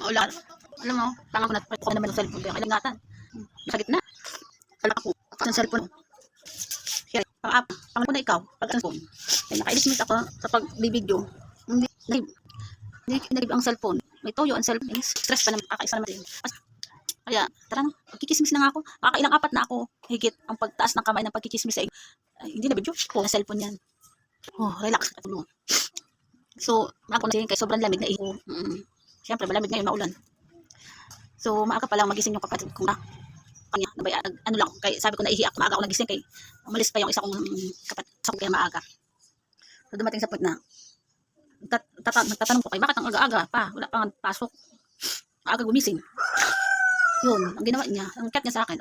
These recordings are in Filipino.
Wala. Alam mo, tanga ko na ko naman yung cellphone ko. Kaya ingatan. Sa gitna. Alak ako. Sa cellphone. Kaya, pangal ko na ikaw. Pag cellphone. Kaya naka-dismiss ako sa pagbibideo. Hindi, hindi ang cellphone. May toyo ang cellphone. Stress pa naman. Kakaisa naman din. Kaya, tara na. Pagkikismis na nga ako. Kakailang apat na ako. Higit ang pagtaas ng kamay ng pagkikismis ay hindi na video. Sa cellphone yan. Oh, relax. Katulong. So, ako na kay sobrang lamig na iho. Siyempre, malamig ngayon, maulan. So, maaga pa lang magising yung kapatid ko na kanya. Ano lang, kay, sabi ko na ihi ako, maaga ako nagising kay umalis pa yung isa kong kapatid ko kaya maaga. So, dumating sa point na nagtatanong ko kay bakit ang aga-aga pa, wala pang pasok. Maaga gumising. Yun, ang ginawa niya, ang chat niya sa akin,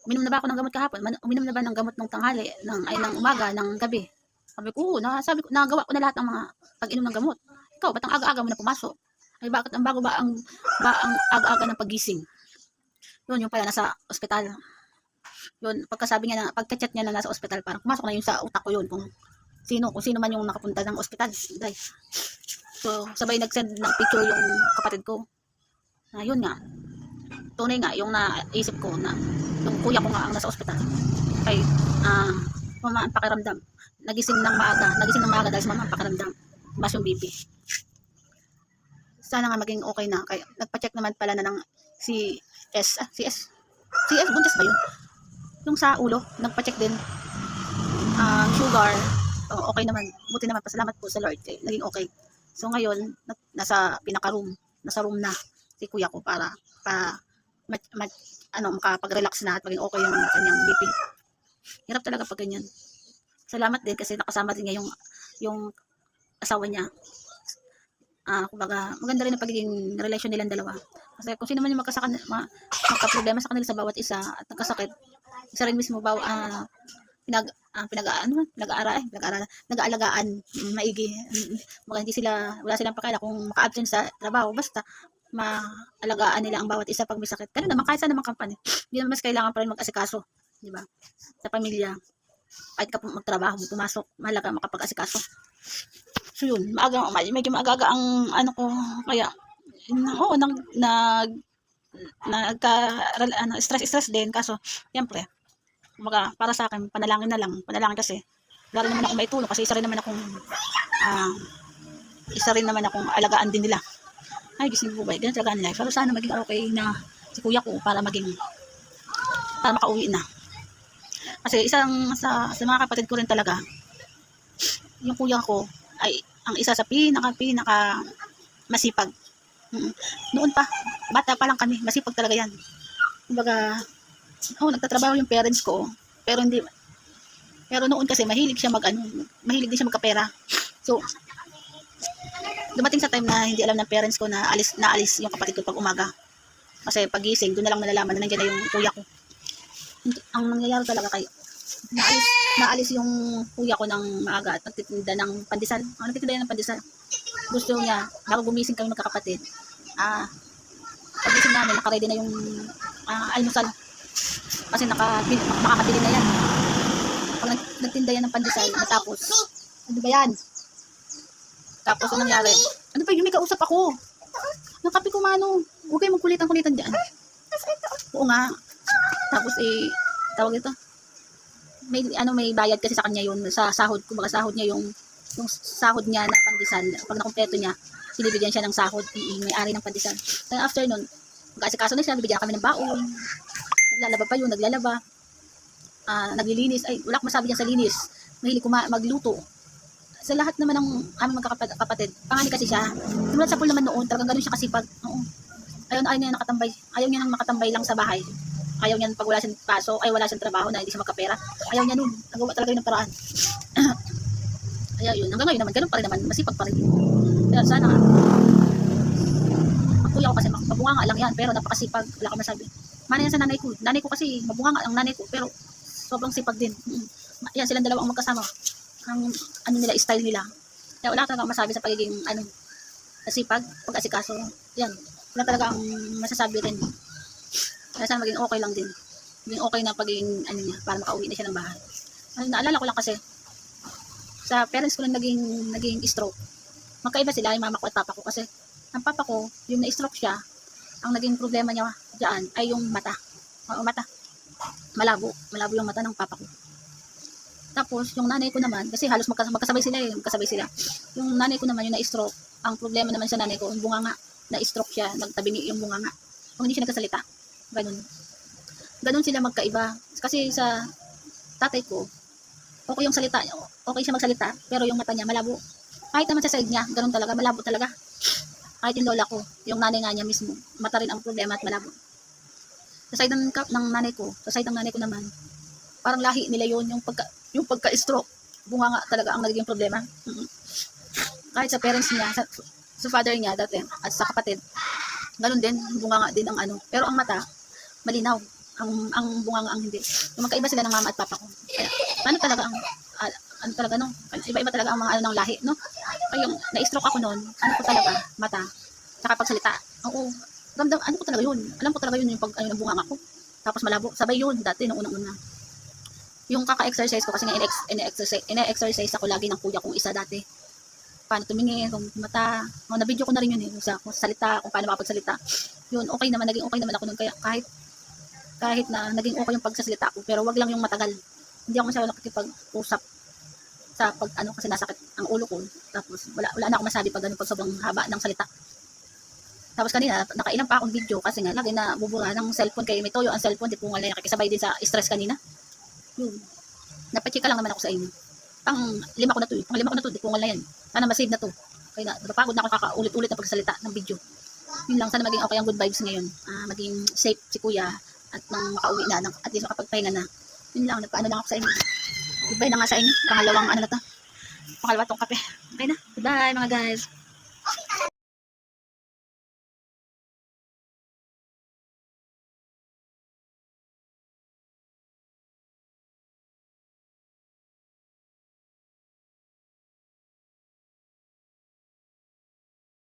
uminom na ba ako ng gamot kahapon? Uminom na ba ng gamot ng tanghali, ng umaga, ng gabi? Sabi ko, nagawa ko na lahat ng mga pag-inom ng gamot. Ikaw, ba't ang aga-aga mo na pumasok? Ay, bakit ang bago ba ang aga-aga ng pagising? Yun, yung pala nasa ospital. Yun, pagkasabi niya na, pagka-chat niya na nasa ospital, parang pumasok na yun sa utak ko yun, kung sino man yung nakapunta ng ospital. So, sabay nag-send ng picture yung kapatid ko. Yun nga, tunay nga, yung naisip ko na, yung kuya ko nga ang nasa ospital. Kay, mama ang pakiramdam. Nagising ng maaga dahil sa mama ang pakiramdam. Mas yung BP. Sana nga maging okay na. Kaya nagpa-check naman pala na ng si S, buntis ba yun? Yung sa ulo, nagpa-check din. Sugar, okay naman. Buti naman, pasalamat po sa Lord. Kaya naging okay. So ngayon, nasa pinaka-room, nasa room na si kuya ko para makapag-relax na at maging okay yung kanyang BP. Hirap talaga pag ganyan. Salamat din kasi nakasama din niya yung asawa niya. Kumbaga, maganda rin ang pagiging relasyon nilang dalawa. Kasi kung sino man yung magka-problema sa kanila sa bawat isa at nagkasakit, isa rin mismo pinag-aalagaan maigi. Wala silang pakala kung maka-absent sa trabaho, basta maalagaan nila ang bawat isa pag may sakit. Ganun naman, kahit saan naman company. Hindi naman mas kailangan pa rin mag-asikaso, di ba? Sa pamilya, kahit ka magtrabaho, pumasok, mahalaga makapag-asikaso. So yun, medyo maaga ang ko, kaya stress din, kaso siyempre, para sa akin, panalangin kasi wala rin naman akong maitulong kasi isa rin naman akong alagaan din nila. Ay, gising po ba? Ganun talaga ang life. Pero sana maging okay na si kuya ko para makauwi na. Kasi sa mga kapatid ko rin talaga, yung kuya ko ay ang isa sa pinaka masipag. Noon pa, bata pa lang kami, masipag talaga yan. Kumbaga, nagtatrabaho yung parents ko, pero noon kasi mahilig din siya magkapera. So, dumating sa time na hindi alam ng parents ko na naalis yung kapatid ko pag umaga. Kasi pagising, doon na lang nalalaman na nandiyan na yung kuya ko. Ang nangyayari talaga naalis yung kuya ko ng maaga at nagtitinda ng pandesal. Gusto niya, bago gumising kami magkakapatid, pagising namin, nakaready na yung almusal. Kasi makakabili na yan. Pag nagtinda yan ng pandesal, natapos, ano ba yan? Tapos anong nangyari? Ano pa yung may kausap ako? Nakapi ko mano. Huwag kayo magkulitan-kulitan dyan. Oo nga. Tapos tawag ito. May bayad kasi sa kanya yun sa sahod. Kumbaga sahod niya yung sahod niya na pandesal. Pag nakumpleto niya, sinibigyan siya ng sahod. May-ari ng pandesal. Then after nun, mag-asikaso na siya, bibigyan kami ng baon. Naglalaba. Naglilinis. Ay, wala akong masabi dyan sa linis. Mahilig magluto. Sa lahat naman ng aming magkakapatid, panganay kasi siya. Simulat sa pool naman noon, talagang ganun siya kasipag. Oo. Ayaw niya nakatambay. Ayaw niya nang makatambay lang sa bahay. Ayaw niya pag wala siyang trabaho na hindi siya magkapera. Ayaw niya nun. Nagawa talaga yun ng paraan. Kaya yun, hanggang ngayon naman, ganun pa rin naman, masipag pa rin. Kaya sana nga. Ang kuya ko kasi, mabunga nga lang yan, pero napakasipag, wala ka masabi. Mana yan sa nanay ko. Nanay ko kasi, mabunga nga ang nanay ko, pero sobrang sipag din. Yan, silang dalawa ang magkasama. Ang style nila. Kaya wala talaga masabi sa pagiging nasipag, pag-asikaso. Yan. Wala talaga ang masasabi rin. Kaya sana maging okay lang din. Maging okay na pagiging niya, para makauwi na siya ng bahay. Naalala ko lang kasi, sa parents ko lang naging stroke. Magkaiba sila, yung mama ko at papa ko kasi Ang papa ko, yung na-stroke siya, ang naging problema niya dyan ay yung mata. Oo, mata. Malabo yung mata ng papa ko. Tapos, yung nanay ko naman, kasi halos magkasabay sila eh, magkasabay sila. Yung nanay ko naman, yung na-stroke, ang problema naman sa nanay ko, yung bunganga, na-stroke siya, nagtabingi yung bunganga. Kung hindi siya nagkasalita, ganun sila magkaiba. Kasi sa tatay ko, okay yung salita, okay siya magsalita, pero yung mata niya malabo. Kahit naman sa side niya, ganun talaga, malabo talaga. Kahit yung lola ko, yung nanay nga niya mismo, mata rin ang problema at malabo. Sa side ng nanay ko, sa side ng nanay ko naman, parang lahi nila yun, yung pagka-stroke, bunganga talaga ang naging problema. Kahit sa parents niya, sa father niya dati, at sa kapatid, ganun din, bunganga din ang ano. Pero ang mata, malinaw. Ang bunganga ang hindi. Yung magkaiba sila ng mama at papa ko. Kaya, ano talaga ang, ano talaga no? Iba-iba talaga ang mga ano ng lahi, no? Kaya yung na-stroke ako noon, ano ko talaga, mata, saka pagsalita. Oo, ano ko talaga yun. Alam ko talaga yun yung ano, ng bunganga ko. Tapos malabo, sabay yun dati nung unang-una. Yung kaka-exercise ko kasi nga ine-exercise ako lagi ng kuya kong isa dati. Paano tumingin, kung mata, na-video ko na rin yun eh, sa salita, kung paano makapagsalita. Yun, naging okay naman ako nun. Kaya kahit na naging okay yung pagsasalita ko, pero wag lang yung matagal. Hindi ako masyado nakikipag-usap sa kasi nasakit ang ulo ko. Tapos wala na ako masabi pag sobrang haba ng salita. Tapos kanina, nakailang pa akong video kasi nga lagi na bubura ng cellphone kay may toyo ang cellphone, di po nga nakikisabay din sa stress kanina. Yun. Napachika lang naman ako sa inyo. Pang lima ko na to, di po nga yan. Sana masave na to. Kaya napagod na ako kakaulit-ulit na pagsalita ng video. Yun lang, sana maging okay ang good vibes ngayon. Maging safe si kuya at nang makauwi na, at least makapagpahinga na. Yun lang, nagpaano lang ako sa inyo. Goodbye na nga sa inyo. Pangalawa tong kape. Okay na. Goodbye mga guys.